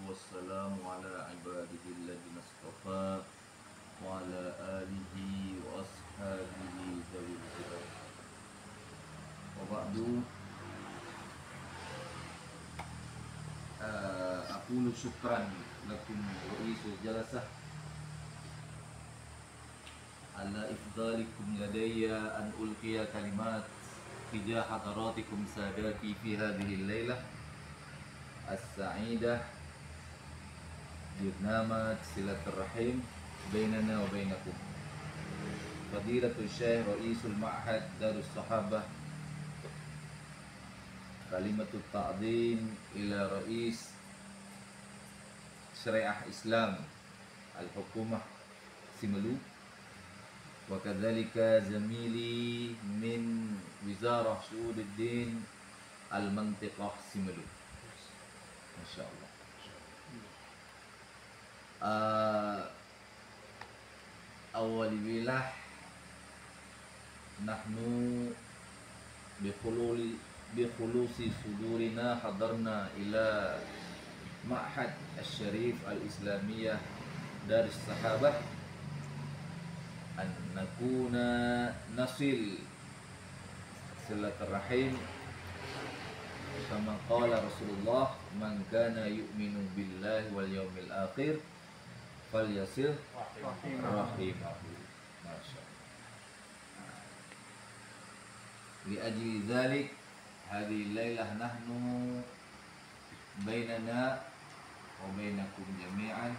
والسلام على عباده الذين اصطفى وعلى آله وأصحابه ذوي الهدى وبعد. أقول شكرا لكم رئيس الجلسة على إفضالكم لدي أن ألقي كلمات تجاه حضراتكم سادتي في هذه الليلة السعيدة برنامج صلة الرحم بيننا وبينكم. فضيلة الشيخ رئيس المعهد دار الصحابة، كلمة التعظيم إلى رئيس شريعة إسلام الحكومة سملو، وكذلك زميلي من وزارة شؤون الدين المنطقة سملو إن شاء الله. أول بله نحن بخلوص صدورنا حضرنا إلى معهد الشريف الإسلامية دار الصحابة أن نكون نصل صلة الرحم كما قال رسول الله من كان يؤمن بالله واليوم الآخر فليصل رحمه. ما شاء الله. لأجل ذلك هذه الليلة نحن بيننا وبينكم جميعا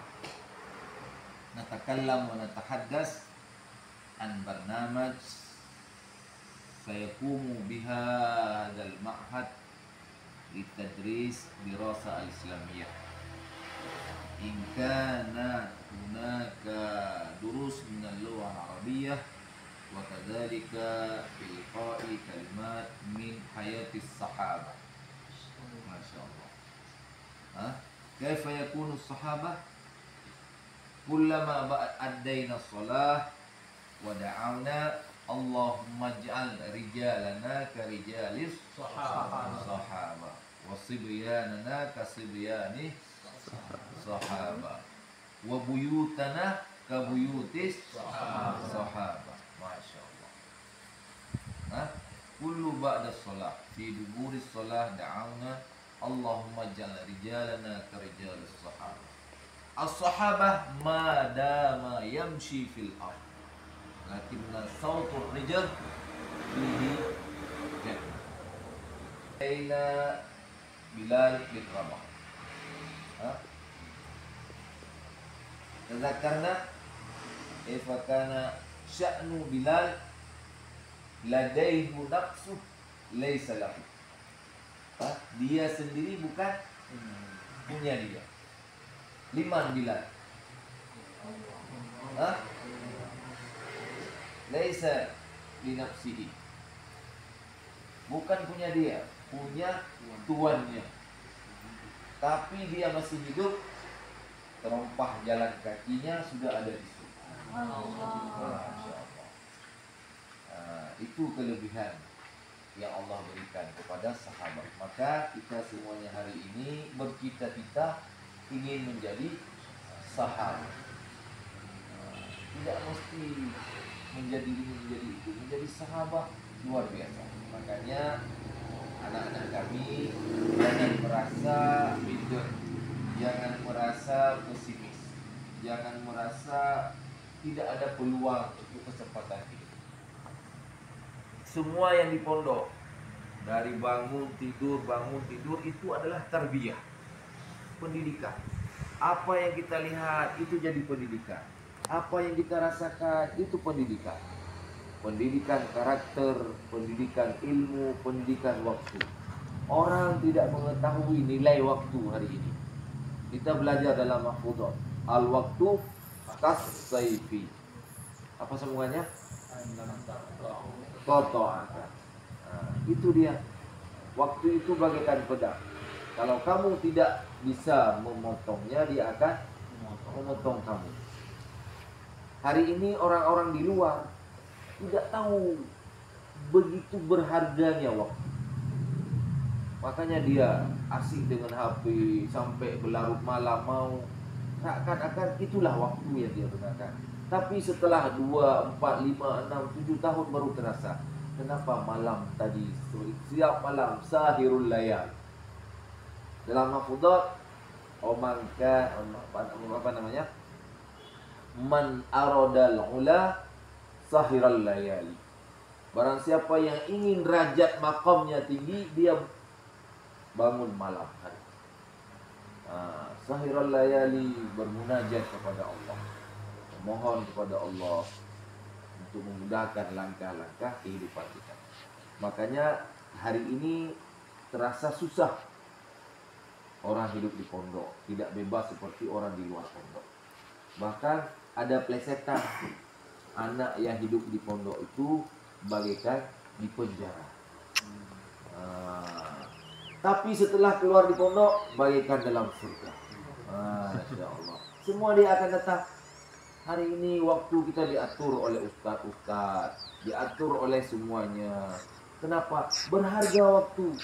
نتكلم ونتحدث عن برنامج سيقوم بها هذا المعهد لتدريس دراسة الإسلامية. إن كانت هناك دروس من اللغة العربية وكذلك إلقاء كلمات من حياة الصحابة. ما شاء الله. كيف يكون الصحابة؟ كلما أدينا الصلاة ودعونا اللهم اجعل رجالنا كرجال الصحابة وصبياننا كصبيان الصحابة وبيوتنا كبيوت الصحابة. ما شاء الله. كل بعد الصلاة في دبور الصلاة دعونا اللهم اجعل رجالنا كرجال الصحابة. الصحابة ما دام يمشي في الأرض لكن صوت الرجال فيه جنة. إلى بلال بن رباح تذكرنا كيف كان شأن بلال لديه نقص ليس له. Dia sendiri bukan punya dia. Liman Bilal? Laisa li nafsihi. Bukan punya dia, punya tuannya. Tapi dia masih hidup, terompah jalan kakinya sudah ada di situ. Masya Allah. Itu kelebihan yang Allah berikan kepada sahabat. Maka kita semuanya hari ini bercita-cita ingin menjadi sahabat. Tidak mesti menjadi ini menjadi itu, menjadi sahabat luar biasa. Makanya anak-anak kami jangan merasa minder, jangan merasa pesimis, jangan merasa tidak ada peluang untuk kesempatan ini. Semua yang di pondok dari bangun tidur itu adalah tarbiyah, pendidikan. Apa yang kita lihat itu jadi pendidikan. Apa yang kita rasakan itu pendidikan. Pendidikan karakter, pendidikan ilmu, pendidikan waktu. Orang tidak mengetahui nilai waktu hari ini. Kita belajar dalam mahfudhah. Al-waktu kas-sayfi. Apa sambungannya? Qata'aka. Itu dia. Waktu itu bagaikan pedang. Kalau kamu tidak bisa memotongnya, dia akan memotong kamu. Hari ini orang-orang di luar tidak tahu begitu berharganya waktu. Makanya dia asik dengan HP sampai berlarut malam, mau seakan-akan itulah waktu yang dia gunakan. Tapi setelah 2, 4, 5, 6, 7 tahun baru terasa. Kenapa malam tadi, siap malam, sahirul layal. Dalam mahfudzat, apa namanya? Man aradal ula sahiral layali. Barang siapa yang ingin derajat makamnya tinggi, dia bangun malam hari. Sahiral layali, bermunajat kepada Allah, memohon kepada Allah untuk memudahkan langkah-langkah kehidupan kita. Makanya hari ini terasa susah orang hidup di pondok, tidak bebas seperti orang di luar pondok. Bahkan ada plesetan, anak yang hidup di pondok itu bagaikan di penjara. Tapi setelah keluar di pondok, bagaikan dalam surga. Masya Allah. Semua dia akan datang. Hari ini waktu kita diatur oleh ustaz-ustaz, diatur oleh semuanya. Kenapa? Berharga waktu.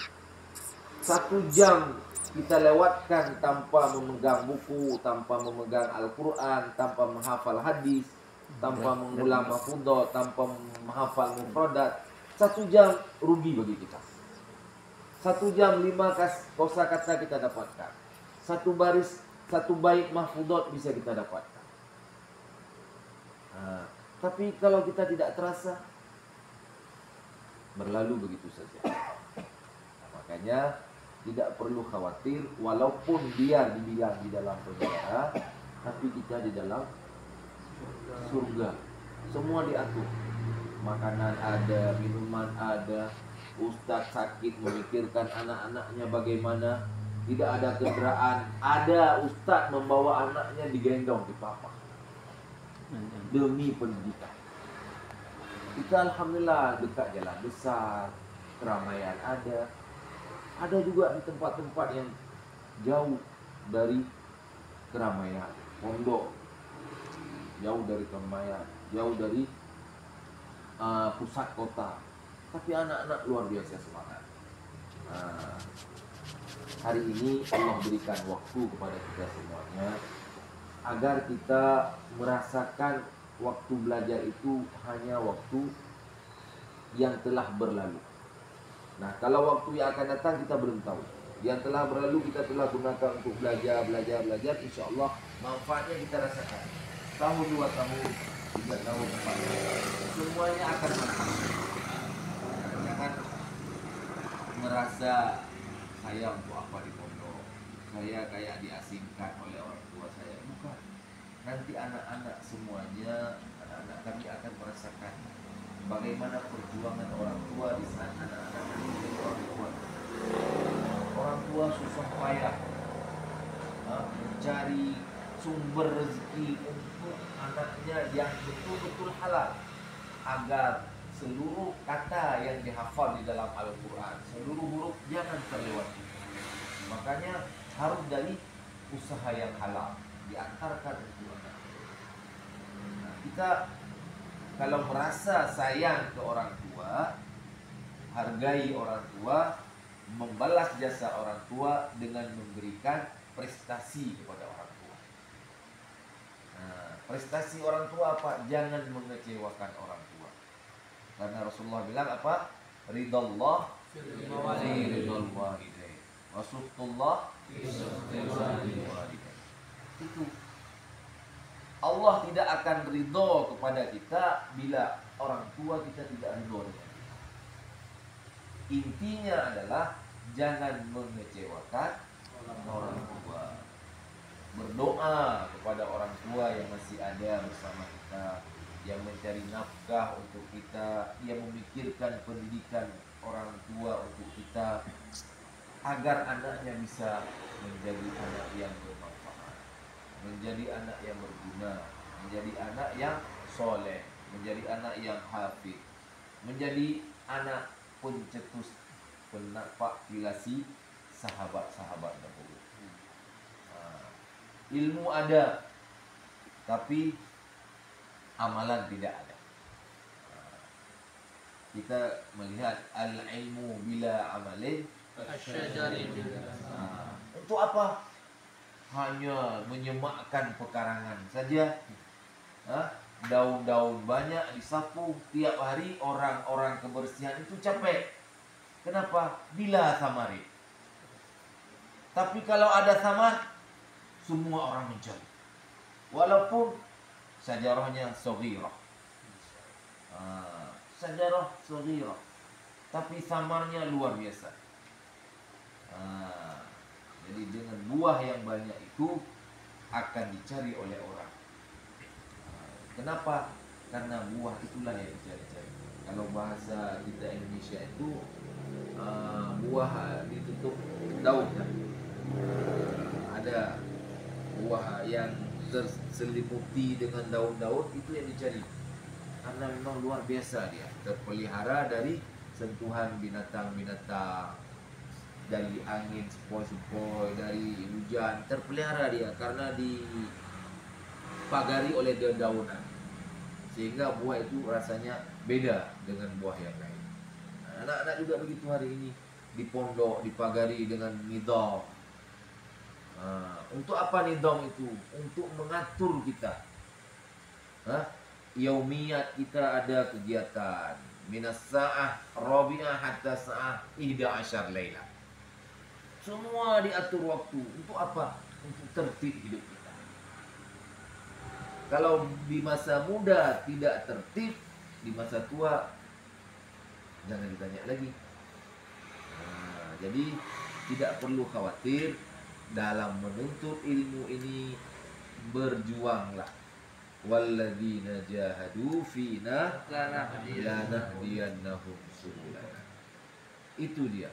1 jam kita lewatkan tanpa memegang buku, tanpa memegang Al-Quran, tanpa menghafal hadis, tanpa mengulang mahfudzat, tanpa menghafal mufradat. 1 jam rugi bagi kita. 1 jam 5 kosakata kita dapatkan. 1 baris, 1 bait mahfudzat bisa kita dapatkan. Tapi kalau kita tidak terasa, berlalu begitu saja. Makanya tidak perlu khawatir, walaupun dia dibilang di dalam penjara, tapi kita di dalam surga. Semua diatur. Makanan ada, minuman ada. Ustaz sakit memikirkan anak-anaknya bagaimana. Tidak ada kendaraan, ada ustaz membawa anaknya digendong di papa demi pendidikan. Kita alhamdulillah dekat jalan besar, keramaian ada. Ada juga di tempat-tempat yang jauh dari keramaian, pondok jauh dari keramaian, jauh dari pusat kota. Tapi anak-anak luar biasa semangat. Hari ini Allah berikan waktu kepada kita semuanya agar kita merasakan waktu belajar itu hanya waktu yang telah berlalu. Nah, kalau waktu yang akan datang kita belum tahu. Yang telah berlalu kita telah gunakan untuk belajar, insya Allah manfaatnya kita rasakan. Tahun, 2 tahun, 3 tahun, 4 tahun, semuanya akan manfaat. Jangan merasa saya untuk apa di pondok, saya kayak diasingkan oleh orang tua saya. Bukan. Nanti anak-anak semuanya, anak-anak kami akan merasakan bagaimana perjuangan orang tua di saat anak-anak menjadi orang tua. Orang tua susah payah mencari sumber rezeki untuk anaknya yang betul-betul halal, agar seluruh kata yang dihafal di dalam Al-Quran, seluruh huruf jangan terlewati. Makanya harus dari usaha yang halal diantarkan untuk anak. Nah, kita kalau merasa sayang ke orang tua, hargai orang tua, membalas jasa orang tua dengan memberikan prestasi kepada orang tua. Nah, prestasi orang tua apa? Jangan mengecewakan orang tua. Karena Rasulullah bilang apa? Ridallah fi ridal walidain, wa suhtullah fi suhtil walidain. Itu Allah tidak akan ridho kepada kita bila orang tua kita tidak ridho dengan kita. Intinya adalah jangan mengecewakan orang tua. Berdoa kepada orang tua yang masih ada bersama kita, yang mencari nafkah untuk kita, yang memikirkan pendidikan orang tua untuk kita, agar anaknya bisa menjadi anak yang bermanfaat, menjadi anak yang berguna, menjadi anak yang soleh, menjadi anak yang hafid, menjadi anak pencetus penapakilasi sahabat-sahabat dahulu. Ilmu ada, tapi amalan tidak ada. Kita melihat al-ilmu bila amalin Asyajari Untuk apa? Hanya menyemakkan pekarangan saja. Daun-daun banyak disapu tiap hari, orang-orang kebersihan itu capek. Kenapa? Bila samari. Tapi kalau ada samar, semua orang mencari. Walaupun sajarahnya saghirah. Sajarah saghirah. Tapi samarnya luar biasa. Jadi dengan buah yang banyak itu akan dicari oleh orang. Kenapa? Karena buah itulah yang dicari-cari. Kalau bahasa kita Indonesia itu buah ditutup daun kan? Ada buah yang terselimuti dengan daun-daun, itu yang dicari. Karena memang luar biasa dia, terpelihara dari sentuhan binatang-binatang, dari angin sepoi-sepoi, dari hujan, terpelihara dia karena dipagari oleh dedaunan, sehingga buah itu rasanya beda dengan buah yang lain. Anak-anak juga begitu hari ini, di pondok dipagari dengan nidam. Untuk apa nidam itu? Untuk mengatur kita. Yaumiyat kita ada kegiatan minas sa'ah rabi'ah hatta sa'ah 11 laila. Semua diatur waktu. Untuk apa? Untuk tertib hidup kita. Kalau di masa muda tidak tertib, di masa tua jangan ditanya lagi. Jadi tidak perlu khawatir dalam menuntut ilmu ini, berjuanglah. Walladzina jahadu fina lanahdiyannahum subulana. Itu dia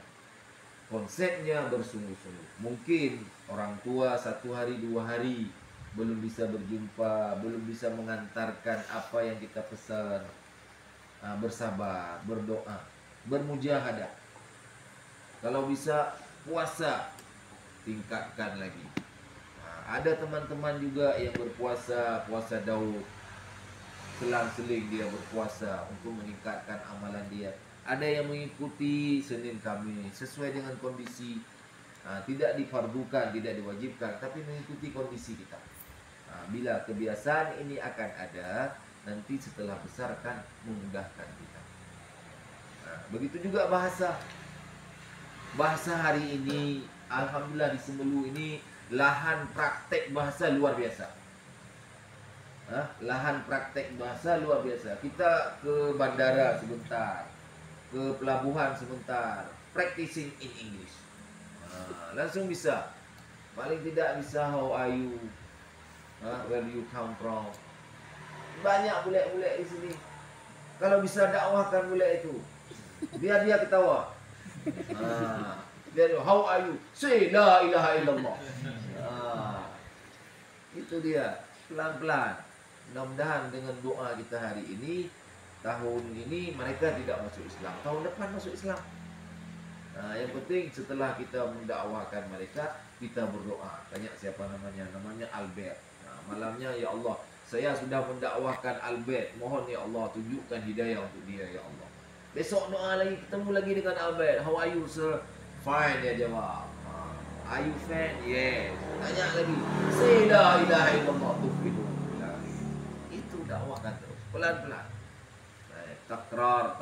konsepnya, bersungguh-sungguh. Mungkin orang tua 1 hari 2 hari belum bisa berjumpa, belum bisa mengantarkan apa yang kita pesan. Bersabar, berdoa, bermujahadah. Kalau bisa puasa, tingkatkan lagi. Ada teman-teman juga yang berpuasa, puasa Daud, selang-seling dia berpuasa untuk meningkatkan amalan dia. Ada yang mengikuti Senin Kamis sesuai dengan kondisi, tidak difardukan, tidak diwajibkan, tapi mengikuti kondisi kita. Bila kebiasaan ini akan ada, nanti setelah besar kan memudahkan kita. Begitu juga bahasa hari ini, alhamdulillah di Semelu ini lahan praktek bahasa luar biasa. Lahan praktek bahasa luar biasa. Kita ke bandara sebentar, ke pelabuhan sebentar, practicing in English. Langsung bisa. Paling tidak bisa how are you, where you come from. Banyak bule-bule di sini. Kalau bisa dakwahkan bule itu, biar dia ketawa. Dia how are you? Say la ilaha illallah. Itu dia, pelan-pelan. Mudah-mudahan dengan doa kita hari ini, tahun ini mereka tidak masuk Islam, tahun depan masuk Islam. Yang penting setelah kita mendakwahkan mereka, kita berdoa. Tanya siapa namanya? Namanya Albert. Malamnya, ya Allah, saya sudah mendakwahkan Albert. Mohon ya Allah tunjukkan hidayah untuk dia ya Allah. Besok doa lagi, ketemu lagi dengan Albert. How are you sir? Fine, dia jawab. Are you fine? Yes. Tanya lagi. Say la ilaha illallah tuflihu. Itu dakwahkan terus, pelan-pelan. Takrar,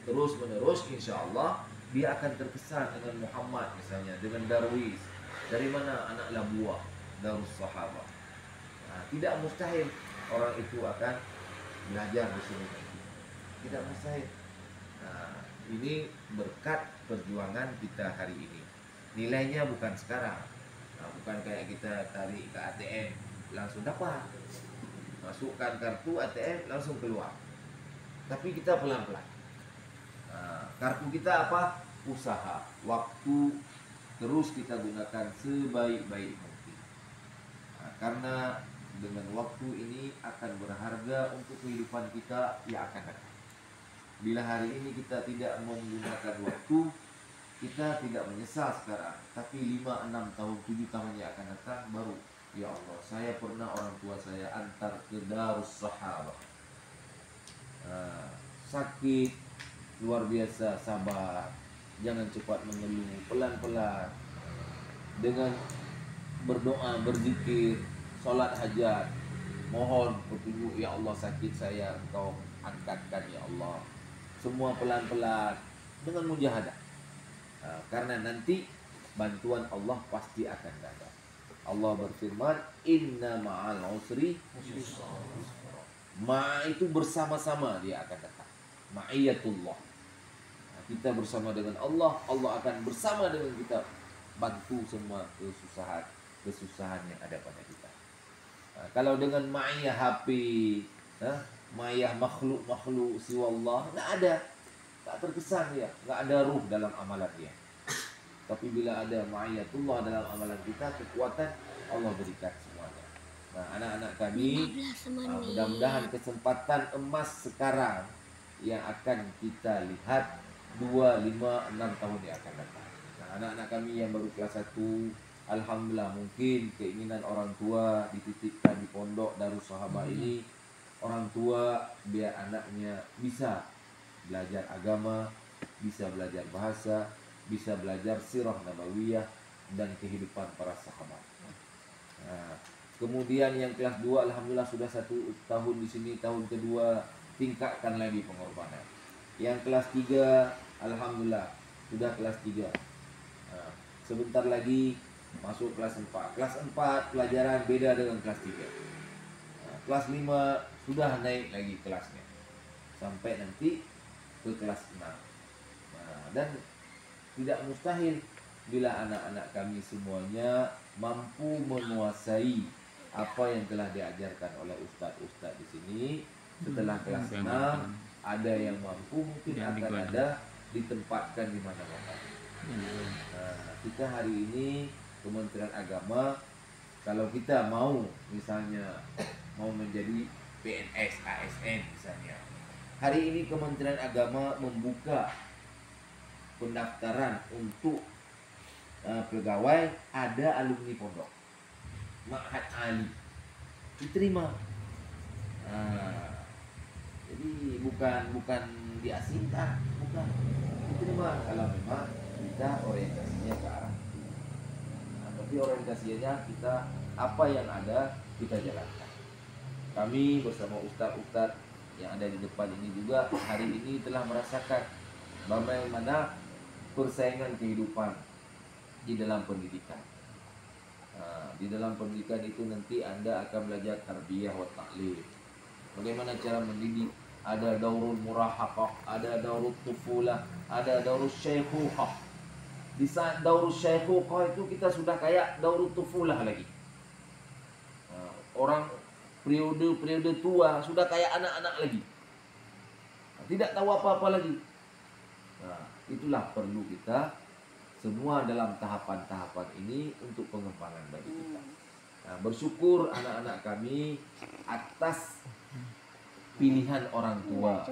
terus menerus, insya Allah dia akan terkesan dengan Muhammad misalnya, dengan Darwis. Dari mana? Anak Labuah, Darus Sahabah. Tidak mustahil orang itu akan belajar di sini. Tidak mustahil. Ini berkat perjuangan kita hari ini. Nilainya bukan sekarang. Bukan kayak kita tarik ke ATM langsung dapat. Masukkan kartu ATM langsung keluar. Tapi kita pelan-pelan. Kartu kita apa? Usaha, waktu, terus kita gunakan sebaik-baik mungkin. Karena dengan waktu ini akan berharga untuk kehidupan kita yang akan datang. Bila hari ini kita tidak menggunakan waktu, kita tidak menyesal sekarang. Tapi 5, 6 tahun, 7 tahun yang akan datang baru, ya Allah, saya pernah orang tua saya antar ke Darus Sahabah. Sakit, luar biasa, sabar. jangan cepat mengeluh, pelan-pelan dengan berdoa, berzikir, sholat hajat, mohon petunjuk, ya Allah sakit saya Engkau angkatkan ya Allah. Semua pelan-pelan dengan mujahadah. Karena nanti bantuan Allah pasti akan datang. Allah berfirman, Inna ma'al usri yusra. Ma itu bersama-sama dia akan datang. Ma'iyatullah. Kita bersama dengan Allah, Allah akan bersama dengan kita, bantu semua kesusahan yang ada pada kita. Kalau dengan ma'iyah HP, ma'iyah makhluk siwa Allah, nggak ada, tak terkesan dia, nggak ada ruh dalam amalan dia. Tapi bila ada ma'iyatullah dalam amalan kita, kekuatan Allah berikan semuanya. Nah, anak-anak kami, mudah-mudahan kesempatan emas sekarang yang akan kita lihat 2, 5, 6 tahun yang akan datang. Nah, anak-anak kami yang baru kelas 1, alhamdulillah mungkin keinginan orang tua dititipkan di pondok Darus Sahabah ini, orang tua biar anaknya bisa belajar agama, bisa belajar bahasa, bisa belajar sirah nabawiyah dan kehidupan para sahabat. Nah, kemudian yang kelas 2 alhamdulillah sudah 1 tahun di sini, tahun kedua tingkatkan lagi pengorbanan. Yang kelas 3 alhamdulillah sudah kelas 3. Nah, sebentar lagi masuk kelas 4. Kelas 4 pelajaran beda dengan kelas 3. Nah, kelas 5 sudah naik lagi kelasnya sampai nanti ke kelas 6. Nah, dan tidak mustahil bila anak-anak kami semuanya mampu menguasai apa yang telah diajarkan oleh ustadz-ustadz di sini. Setelah kelas 6 ada yang mampu, mungkin akan ada ditempatkan di mana-mana. Nah, kita hari ini Kementerian Agama, kalau kita mau misalnya mau menjadi PNS, ASN misalnya, hari ini Kementerian Agama membuka pendaftaran untuk pegawai, ada alumni pondok Ma'had Ali diterima. Jadi bukan diasingkan, bukan, diterima kalau memang kita orientasinya ke arah itu. Tapi orientasinya kita apa yang ada kita jalankan. Kami bersama ustadz-ustadz yang ada di depan ini juga hari ini telah merasakan bagaimana persaingan kehidupan di dalam pendidikan. Di dalam pendidikan itu nanti Anda akan belajar tarbiyah wa ta'lim. Bagaimana cara mendidik? Ada daurul murahaqah, ada daurul tufulah, ada daurul syaikhuqah. Di saat daurul syaikhuqah itu kita sudah kayak daurul tufulah lagi. Orang periode tua sudah kayak anak-anak lagi. Tidak tahu apa-apa lagi. Nah, itulah perlu kita semua dalam tahapan-tahapan ini untuk pengembangan bagi kita. Nah, bersyukur anak-anak kami atas pilihan orang tua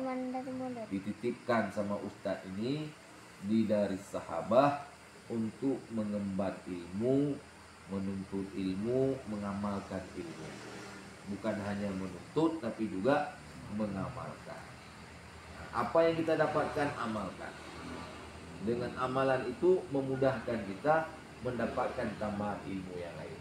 dititipkan sama ustadz ini di Darus Sahabah untuk mengemban ilmu, menuntut ilmu, mengamalkan ilmu. Bukan hanya menuntut tapi juga mengamalkan. Apa yang kita dapatkan, amalkan. Dengan amalan itu memudahkan kita mendapatkan tambahan ilmu yang lain.